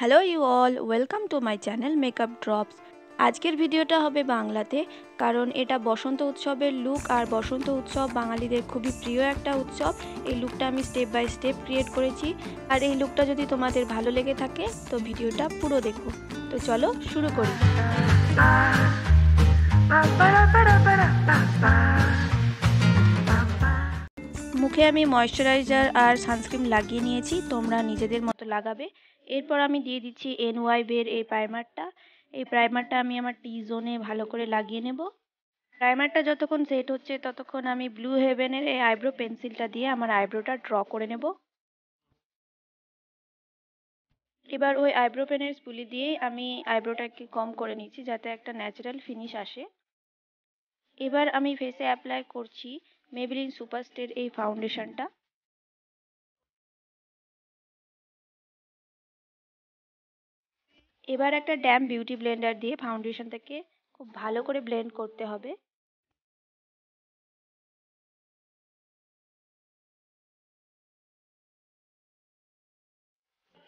Hello you all, welcome to my channel makeup drops. আজকের ভিডিওটা হবে বাংলাতে, কারণ এটা বসন্ত উৎসবের লুক। আর বসন্ত উৎসব বাঙালিদের খুবই প্রিয় একটা উৎসব। এই লুকটা আমি স্টেপ বাই স্টেপ ক্রিয়েট করেছি। আর এই লুকটা যদি তোমাদের ভালো লেগে থাকে তো ভিডিওটা পুরো দেখো। তো চলো শুরু করি। মুখে আমি ময়শ্চারাইজার আর সানস্ক্রিন লাগিয়ে নিয়েছি, তোমরা নিজেদের মতো লাগাবে। এরপর আমি দিয়ে দিচ্ছি এর এই প্রাইমারটা আমি আমার টি জোনে ভালো করে লাগিয়ে নেব। প্রাইমারটা যতক্ষণ সেট হচ্ছে ততক্ষণ আমি ব্লু হেভেনের এই আইব্রো পেন্সিলটা দিয়ে আমার আইব্রোটা ড্র করে নেব। এবার ওই আইব্রো পেনের স্পুলি দিয়েই আমি আইব্রোটাকে কম করে নিচ্ছি যাতে একটা ন্যাচারাল ফিনিশ আসে। এবার আমি ফেসে অ্যাপ্লাই করছি মেবেলিন সুপারস্টের এই ফাউন্ডেশনটা। এবার একটা ড্যাম বিউটি ব্লেন্ডার দিয়ে ফাউন্ডেশনটাকে খুব ভালো করে ব্লেন্ড করতে হবে।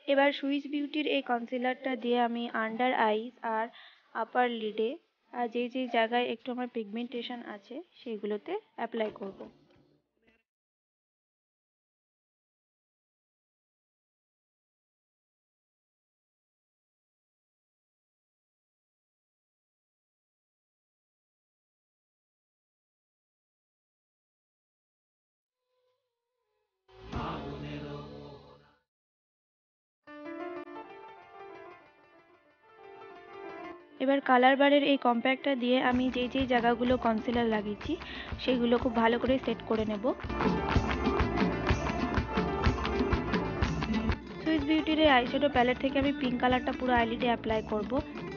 এবার সুইস বিউটির এই কনসিলারটা দিয়ে আমি আন্ডার আইস আর আপার লিডে আর যে জায়গায় একটু আমার পিগমেন্টেশন আছে সেগুলোতে অ্যাপ্লাই করব। এবার কালার বারের এই কম্প্যাক্টটা দিয়ে আমি যেই জায়গাগুলো কনসিলার লাগিয়েছি সেগুলো খুব ভালো করে সেট করে নেব। সুইস বিউটির এই আইশ্যাডো প্যালেট থেকে আমি পিঙ্ক কালারটা পুরো আইলিডে অ্যাপ্লাই করব।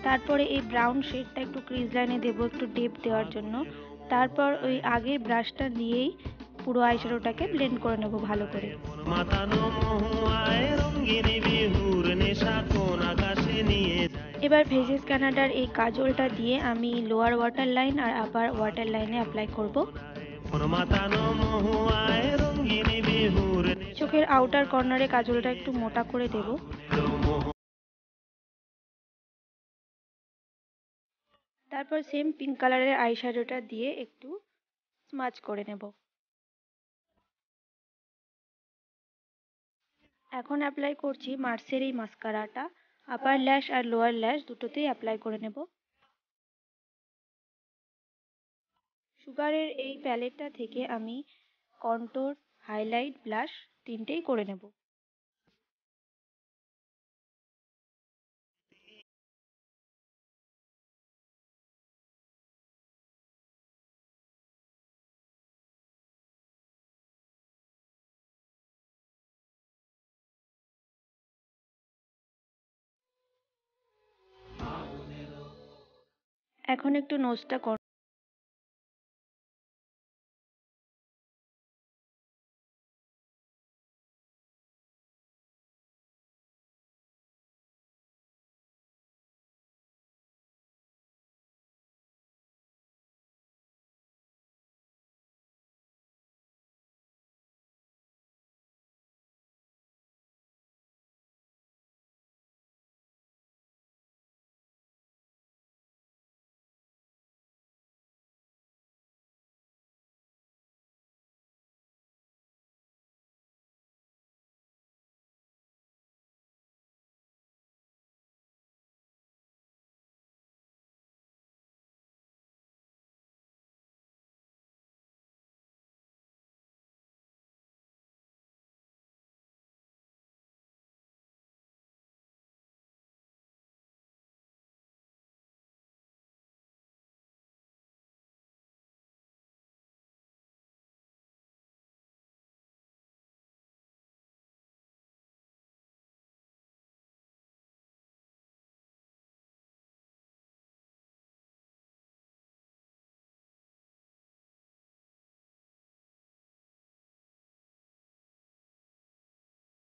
তারপরে এই ব্রাউন শেডটা একটু ক্রিজ লাইনে দেবো একটু ডেপথ দেওয়ার জন্য। তারপর ওই আগের ব্রাশটা দিয়েই পুরো আইশ্যাডোটাকে ব্লেন্ড করে নেব ভালো করে। এবার ভেজেস কানাডার এই কাজলটা দিয়ে আমি লোয়ার ওয়াটার লাইন আর আপার ওয়াটার লাইনে অ্যাপ্লাই করব। চোখের আউটার কর্নারে কাজলটা একটু মোটা করে দেব। তারপর সেম পিঙ্ক কালারের আইশ্যাডোটা দিয়ে একটু স্মাচ করে নেব। এখন অ্যাপ্লাই করছি মার্সের এই মাস্কারাটা। আপার ল্যাশ আর লোয়ার ল্যাশ দুটোতেই অ্যাপ্লাই করে নেব। সুগারের এই প্যালেটটা থেকে আমি কন্ট্যুর, হাইলাইট, ব্লাশ তিনটেই করে নেব। এখন একটু নোজটা